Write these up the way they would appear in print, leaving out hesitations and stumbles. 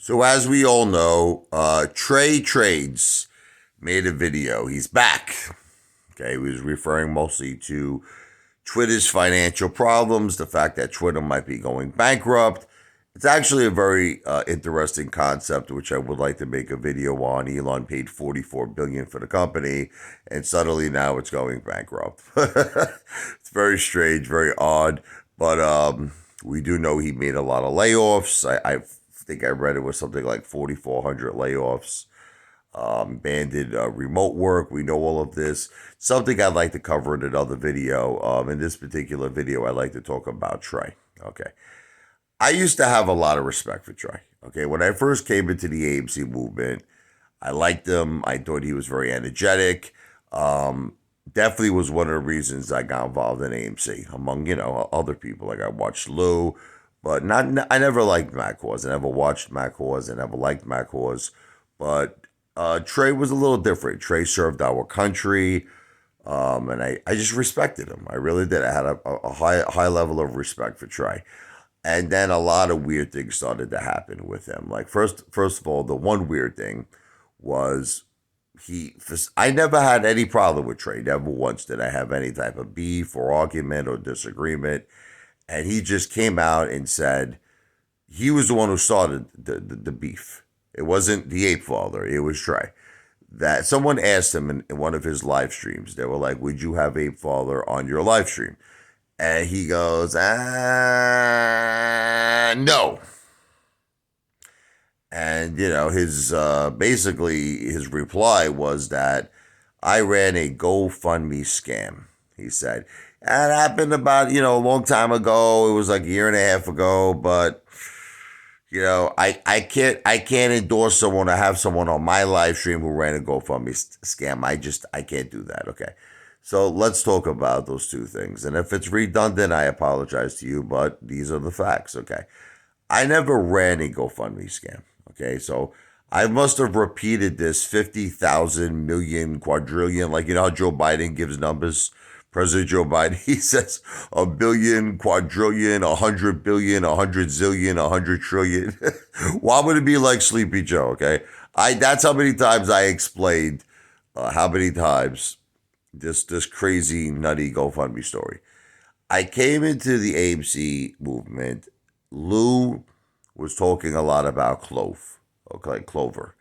So as we all know, Trey Trades made a video. He's back. Okay, he was referring mostly to Twitter's financial problems, the fact that Twitter might be going bankrupt. It's actually a very interesting concept, which I would like to make a video on. Elon paid $44 billion for the company, and suddenly now it's going bankrupt. It's very strange, very odd, but we do know he made a lot of layoffs. I think I read it was something like 4,400 layoffs. Banded remote work. We know all of this. Something I'd like to cover in another video. In this particular video, I'd like to talk about Trey. Okay. I used to have a lot of respect for Trey. Okay. When I first came into the AMC movement, I liked him. I thought he was very energetic. Definitely was one of the reasons I got involved in AMC, among, other people. Like I watched Lou, but I never liked Matt Kohrs. I never watched Matt Kohrs. I never liked Matt Kohrs. But Trey was a little different. Trey served our country, and I just respected him. I really did. I had a high level of respect for Trey. And then a lot of weird things started to happen with him. Like first of all, the one weird thing was I never had any problem with Trey. Never once did I have any type of beef or argument or disagreement. And he just came out and said he was the one who started the beef. It wasn't the ape father. It was Trey. That someone asked him in one of his live streams. They were like, "Would you have ape father on your live stream?" And he goes, no. And his basically his reply was that I ran a GoFundMe scam. He said that happened about a long time ago. It was like a year and a half ago, but I can't endorse someone or have someone on my live stream who ran a GoFundMe scam. I can't do that. Okay. So let's talk about those two things. And if it's redundant, I apologize to you, but these are the facts. Okay. I never ran a GoFundMe scam. Okay. So I must have repeated this 50,000 million quadrillion, like how Joe Biden gives numbers. President Joe Biden, he says a billion, quadrillion, 100 billion, 100 zillion, 100 trillion. Why would it be like Sleepy Joe? Okay, that's how many times I explained how many times this crazy nutty GoFundMe story. I came into the AMC movement. Lou was talking a lot about Clover,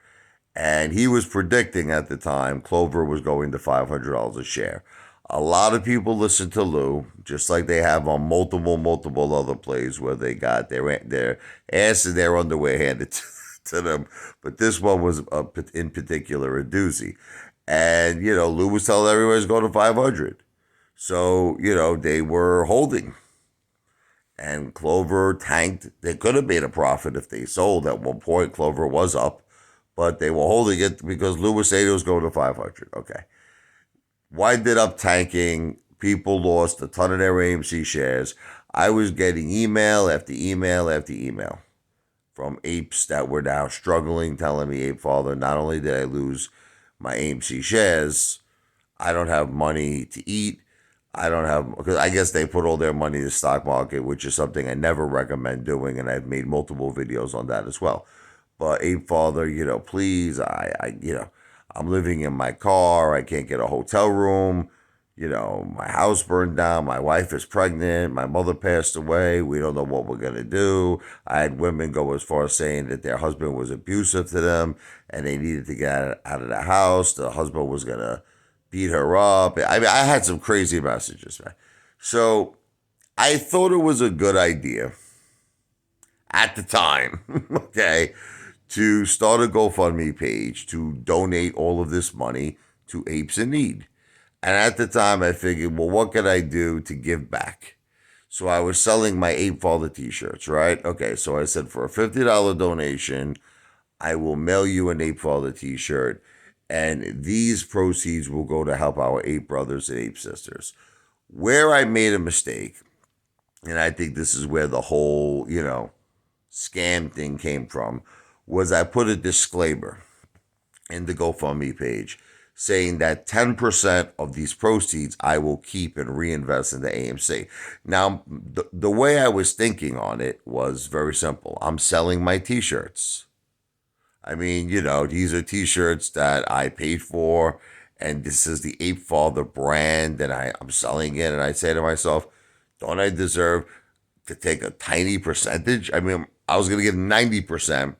and he was predicting at the time Clover was going to $500 a share. A lot of people listen to Lou, just like they have on multiple other plays where they got their ass and their underwear handed to them. But this one was in particular a doozy. And, Lou was telling everyone it's going to 500. So, they were holding. And Clover tanked. They could have made a profit if they sold. At one point, Clover was up. But they were holding it because Lou was saying it was going to 500. Okay. Winded up tanking. People lost a ton of their AMC shares. I was getting email after email after email from apes that were now struggling, telling me, "Ape Father, not only did I lose my AMC shares, I don't have money to eat. I don't have," because I guess they put all their money in the stock market, which is something I never recommend doing, and I've made multiple videos on that as well. But Ape Father, please, I'm living in my car. I can't get a hotel room. My house burned down. My wife is pregnant. My mother passed away. We don't know what we're going to do. I had women go as far as saying that their husband was abusive to them and they needed to get out of the house. The husband was going to beat her up. I had some crazy messages, man. So I thought it was a good idea at the time, okay, to start a GoFundMe page to donate all of this money to apes in need. And at the time, I figured, well, what could I do to give back? So I was selling my Ape Father t-shirts, right? Okay, so I said for a $50 donation, I will mail you an Ape Father t-shirt, and these proceeds will go to help our ape brothers and ape sisters. Where I made a mistake, and I think this is where the whole, scam thing came from, was I put a disclaimer in the GoFundMe page saying that 10% of these proceeds I will keep and reinvest in the AMC. Now, the way I was thinking on it was very simple. I'm selling my t-shirts. I mean, these are t-shirts that I paid for, and this is the Ape Father brand, and I'm selling it, and I say to myself, don't I deserve to take a tiny percentage? I mean, I was going to give 90%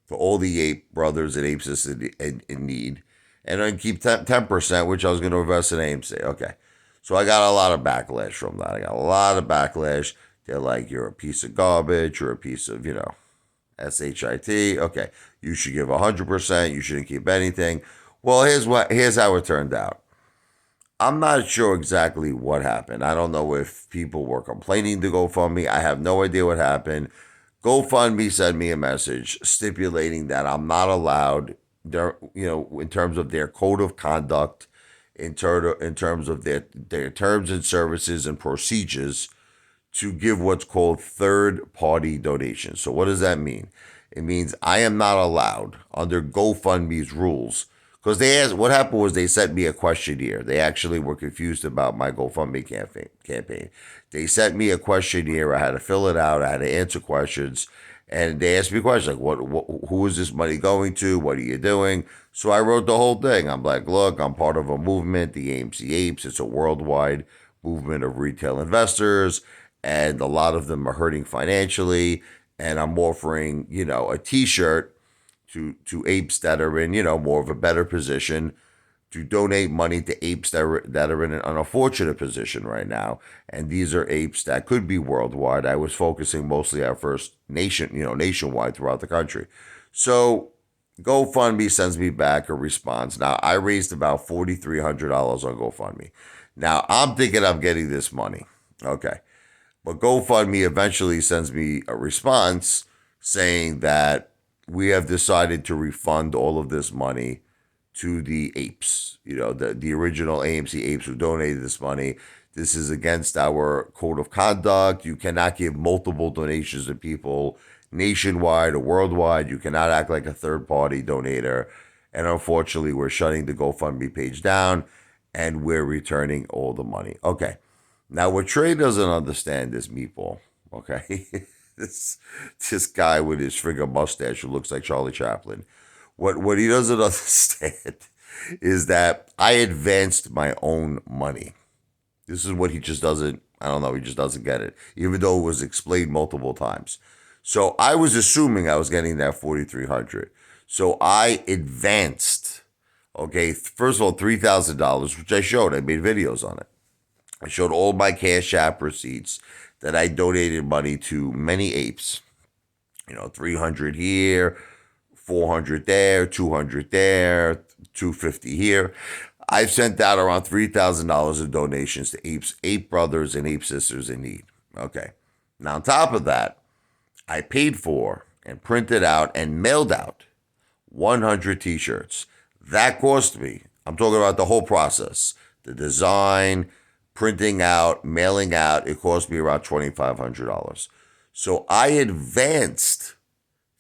to all the ape brothers and ape sisters in need, and then keep 10%, which I was going to invest in AMC. Okay. So I got a lot of backlash from that. I got a lot of backlash. They're like, you're a piece of garbage. You're a piece of, shit. Okay. You should give 100%. You shouldn't keep anything. Well, here's how it turned out. I'm not sure exactly what happened. I don't know if people were complaining to GoFundMe. I have no idea what happened. GoFundMe sent me a message stipulating that I'm not allowed, in terms of their code of conduct, in terms of their terms and services and procedures, to give what's called third-party donations. So what does that mean? It means I am not allowed under GoFundMe's rules. Because what happened was they sent me a questionnaire. They actually were confused about my GoFundMe campaign. They sent me a questionnaire. I had to fill it out. I had to answer questions. And they asked me questions like, who is this money going to? What are you doing? So I wrote the whole thing. I'm like, look, I'm part of a movement, the AMC Apes. It's a worldwide movement of retail investors, and a lot of them are hurting financially. And I'm offering, a T-shirt to apes that are in, more of a better position, to donate money to apes that are in an unfortunate position right now. And these are apes that could be worldwide. I was focusing mostly at first nationwide throughout the country. So GoFundMe sends me back a response. Now, I raised about $4,300 on GoFundMe. Now, I'm thinking I'm getting this money. Okay. But GoFundMe eventually sends me a response saying that we have decided to refund all of this money to the apes, the original AMC apes who donated this money. This is against our code of conduct. You cannot give multiple donations to people nationwide or worldwide. You cannot act like a third-party donator. And unfortunately, we're shutting the GoFundMe page down, and we're returning all the money. Okay. Now, what Trey doesn't understand is Meatball, okay? this guy with his friggin' mustache who looks like Charlie Chaplin. What he doesn't understand is that I advanced my own money. This is what he just doesn't, I don't know, he just doesn't get it, even though it was explained multiple times. So I was assuming I was getting that $4,300. So I advanced, okay, first of all, $3,000, which I showed. I made videos on it. I showed all my Cash App receipts that I donated money to many apes. 300 here, 400 there, 200 there, 250 here. I've sent out around $3,000 in donations to ape brothers and ape sisters in need. Okay. Now, on top of that, I paid for and printed out and mailed out 100 t-shirts. That cost me, I'm talking about the whole process, the design, printing out, mailing out, it cost me around $2,500. So I advanced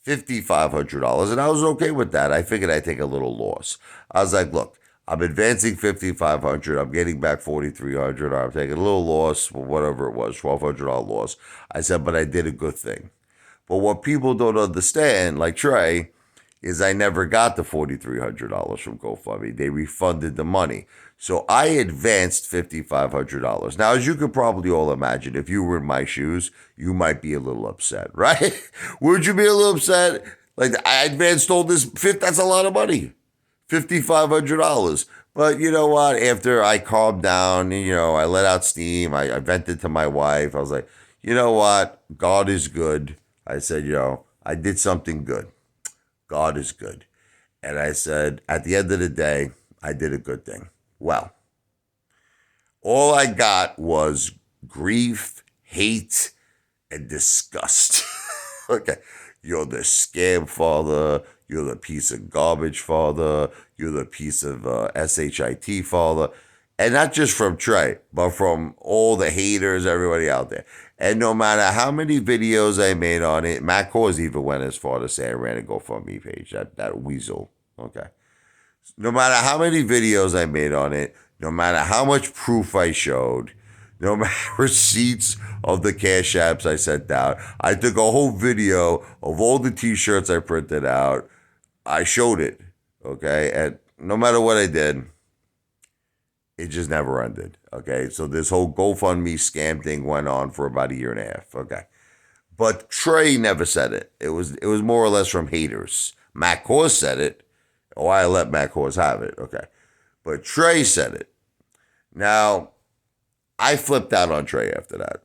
$5,500, and I was okay with that. I figured I'd take a little loss. I was like, look, I'm advancing $5,500. I'm getting back $4,300. I'm taking a little loss, whatever it was, $1,200 loss. I said, but I did a good thing. But what people don't understand, like Trey, is I never got the $4,300 from GoFundMe. They refunded the money. So I advanced $5,500. Now, as you could probably all imagine, if you were in my shoes, you might be a little upset, right? Would you be a little upset? Like, I advanced all this, that's a lot of money, $5,500. But you know what? After I calmed down, I let out steam, I vented to my wife. I was like, you know what? God is good. I said, I did something good. God is good. And I said, at the end of the day, I did a good thing. Well, all I got was grief, hate, and disgust. Okay. You're the scam father. You're the piece of garbage father. You're the piece of shit father. And not just from Trey, but from all the haters, everybody out there. And no matter how many videos I made on it, Matt Kohrs even went as far to say I ran a GoFundMe page, that weasel. Okay. No matter how many videos I made on it, no matter how much proof I showed, no matter receipts of the Cash Apps I sent out, I took a whole video of all the t-shirts I printed out, I showed it, okay? And no matter what I did, it just never ended, okay? So this whole GoFundMe scam thing went on for about a year and a half, okay? But Trey never said it. It was more or less from haters. Matt Kohrs said it. Oh, I let Matt Kohrs have it, okay? But Trey said it. Now, I flipped out on Trey after that.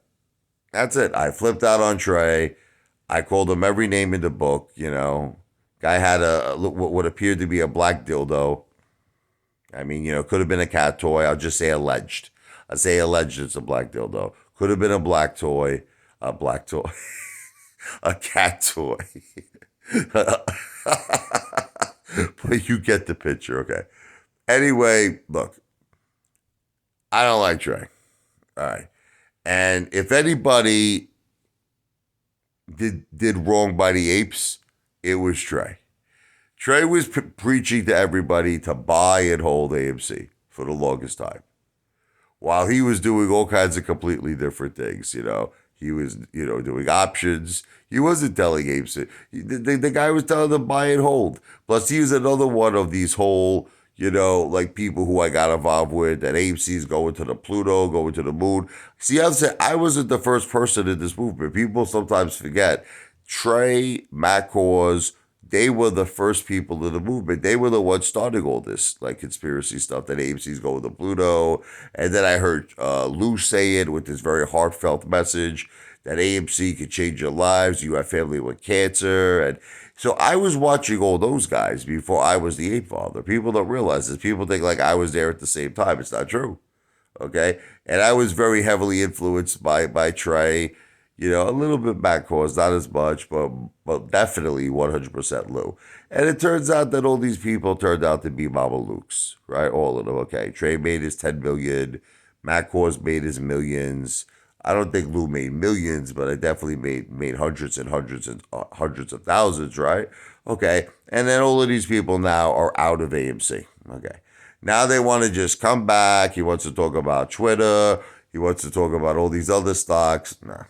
That's it. I flipped out on Trey. I called him every name in the book, you know. Guy had what appeared to be a black dildo. I mean, could have been a cat toy. I'll just say alleged. I say alleged it's a black dildo. Could have been a black toy, a cat toy. But you get the picture, okay? Anyway, look, I don't like Trey. All right. And if anybody did wrong by the apes, it was Trey. Trey was preaching to everybody to buy and hold AMC for the longest time, while he was doing all kinds of completely different things. He was doing options. He wasn't telling AMC. The guy was telling them buy and hold. Plus, he was another one of these whole like people who I got involved with, that AMC's going to the Pluto, going to the moon. See, I wasn't the first person in this movement. People sometimes forget. Trey, Matt Kohrs, they were the first people in the movement. They were the ones starting all this like conspiracy stuff, that AMC's going to Pluto. And then I heard Lou say it with this very heartfelt message that AMC could change your lives. You have family with cancer. And so I was watching all those guys before I was the ape father. People don't realize this. People think like I was there at the same time. It's not true. Okay. And I was very heavily influenced by Trey, a little bit Matt Kohrs, not as much, but definitely 100% Lou. And it turns out that all these people turned out to be Mama Luke's, right? All of them. Okay. Trey made his 10 million. Matt Kohrs made his millions. I don't think Lou made millions, but I definitely made hundreds and hundreds and hundreds of thousands, right? Okay. And then all of these people now are out of AMC. Okay. Now they want to just come back. He wants to talk about Twitter. He wants to talk about all these other stocks. No.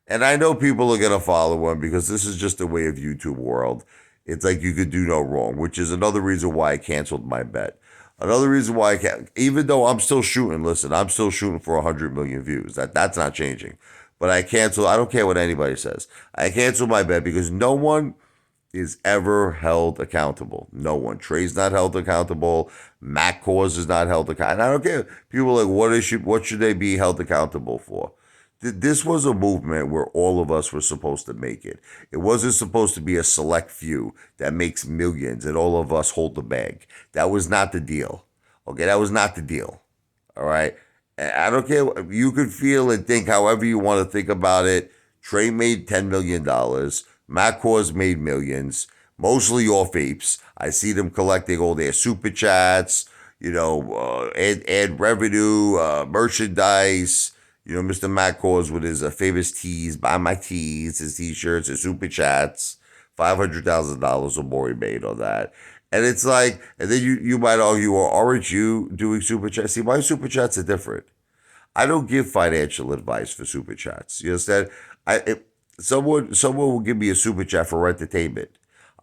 And I know people are going to follow him because this is just the way of YouTube world. It's like you could do no wrong, which is another reason why I canceled my bet. Another reason why I can't, even though I'm still shooting, listen, I'm still shooting for 100 million views. That's not changing. But I don't care what anybody says. I canceled my bet because no one is ever held accountable. No one. Trey's not held accountable. Matt Kohrs is not held accountable. And I don't care. People are like, what should they be held accountable for? This was a movement where all of us were supposed to make it. It wasn't supposed to be a select few that makes millions and all of us hold the bag. That was not the deal. Okay, that was not the deal. All right. And I don't care. You could feel and think however you want to think about it. Trey made $10 million. Matt Kohrs made millions, mostly off apes. I see them collecting all their super chats, ad revenue, merchandise. Mr. Matt Kohrs with his famous tees, buy my tees, his t-shirts, his super chats, $500,000 or more he made on that. And it's like, and then you might argue, well, aren't you doing super chats? See, my super chats are different. I don't give financial advice for super chats. You understand? Someone will give me a super chat for entertainment.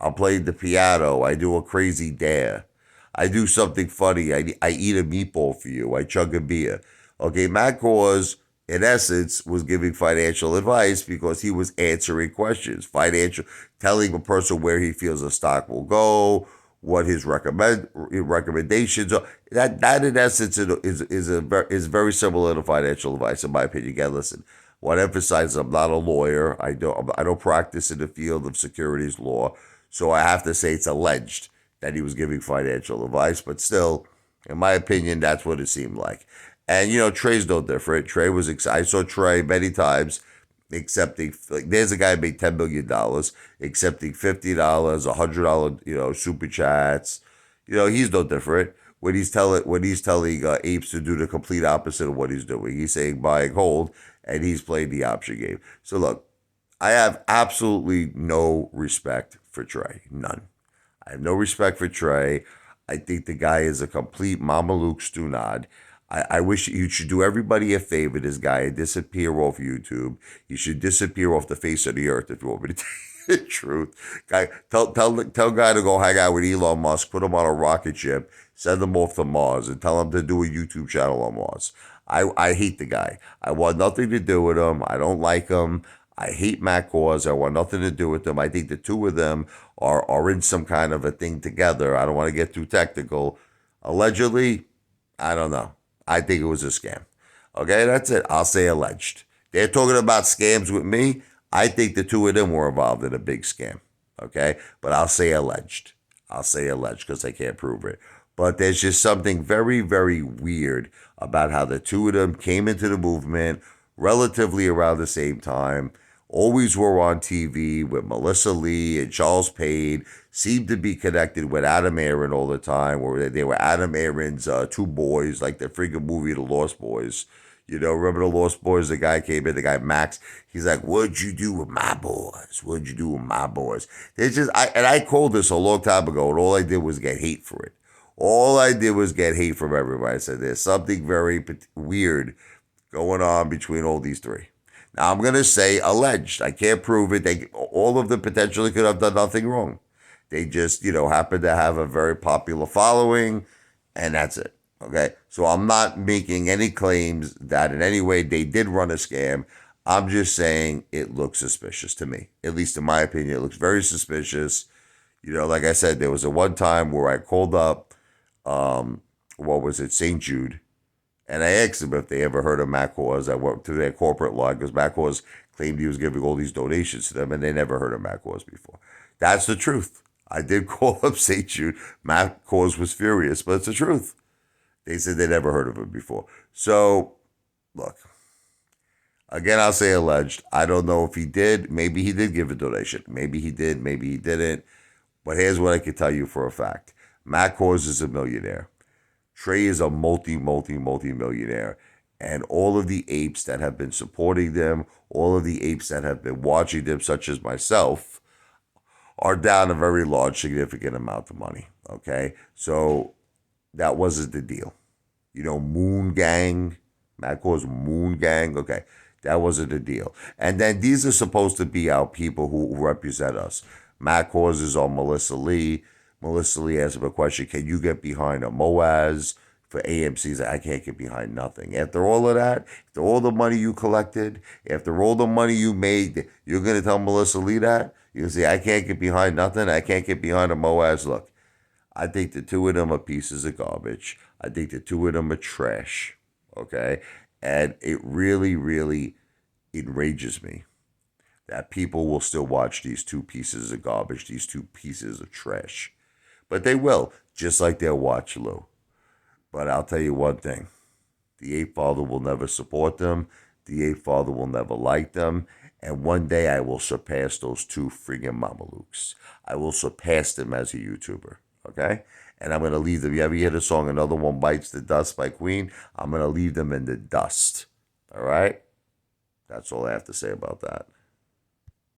I'll play the piano. I do a crazy dare. I do something funny. I eat a meatball for you. I chug a beer. Okay, Matt Kohrs, in essence, was giving financial advice because he was answering questions, telling a person where he feels a stock will go, what his recommendations are. That in essence is very similar to financial advice, in my opinion. Again, listen, what emphasizes I'm not a lawyer. I don't practice in the field of securities law, so I have to say it's alleged that he was giving financial advice, but still, in my opinion, that's what it seemed like. And Trey's no different. I saw Trey many times accepting, like, there's a guy who made $10 million accepting $50, $100, super chats. He's no different when he's telling apes to do the complete opposite of what he's doing. He's saying buy and hold, and he's playing the option game. So look, I have absolutely no respect for Trey. None. I have no respect for Trey. I think the guy is a complete Mama Luke Stunad. I wish you should do everybody a favor, this guy, and disappear off YouTube. He should disappear off the face of the earth, if you want me to tell Truth. Guy, tell guy to go hang out with Elon Musk, put him on a rocket ship, send him off to Mars, and tell him to do a YouTube channel on Mars. I hate the guy. I want nothing to do with him. I don't like him. I hate Matt Kohrs. I want nothing to do with them. I think the two of them are in some kind of a thing together. I don't want to get too technical. Allegedly, I don't know. I think it was a scam. Okay, that's it. I'll say alleged. They're talking about scams with me. I think the two of them were involved in a big scam. Okay, but I'll say alleged. I'll say alleged because I can't prove it. But there's just something very, very weird about how the two of them came into the movement relatively around the same time. Always were on TV with Melissa Lee and Charles Payne. Seemed to be connected with Adam Aaron all the time, where they were Adam Aaron's two boys, like the freaking movie The Lost Boys. You know, remember The Lost Boys? The guy came in, the guy Max. He's like, "What'd you do with my boys? What'd you do with my boys?" They just, I called this a long time ago, and all I did was get hate for it. All I did was get hate from everybody. I said, "There's something very weird going on between all these three." Now I'm gonna say alleged. I can't prove it. All of them potentially could have done nothing wrong. They just, happen to have a very popular following, and that's it. Okay, so I'm not making any claims that in any way they did run a scam. I'm just saying it looks suspicious to me. At least in my opinion, it looks very suspicious. Like I said, there was a one time where I called up, what was it, St. Jude, and I asked them if they ever heard of Matt Kohrs. I went to their corporate line because Matt Kohrs claimed he was giving all these donations to them, and they never heard of Matt Kohrs before. That's the truth. I did call up St. Jude. Matt Kohrs was furious, but it's the truth. They said they never heard of him before. So, look, again, I'll say alleged. I don't know if he did. Maybe he did give a donation. Maybe he did. Maybe he didn't. But here's what I can tell you for a fact. Matt Kohrs is a millionaire. Trey is a multi millionaire. And all of the apes that have been supporting them, all of the apes that have been watching them, such as myself, are down a very large, significant amount of money. Okay? So that wasn't the deal. Moon Gang, Matt Kohrs Moon Gang, okay, that wasn't the deal. And then these are supposed to be our people who represent us. Matt Kohrs is on Melissa Lee. Melissa Lee asked him a question, can you get behind a Moaz for AMC? He's like, I can't get behind nothing. After all of that, after all the money you collected, after all the money you made, you're going to tell Melissa Lee that? You say, I can't get behind nothing. I can't get behind a Moaz. Look, I think the two of them are pieces of garbage. I think the two of them are trash. Okay? And it really, really enrages me that people will still watch these two pieces of garbage, these two pieces of trash. But they will, just like they'll watch Lou. But I'll tell you one thing. The ape father will never support them. The ape father will never like them. And one day I will surpass those two friggin' mamalukes. I will surpass them as a YouTuber. Okay? And I'm going to leave them. You ever hear the song Another One Bites the Dust by Queen? I'm going to leave them in the dust. All right? That's all I have to say about that.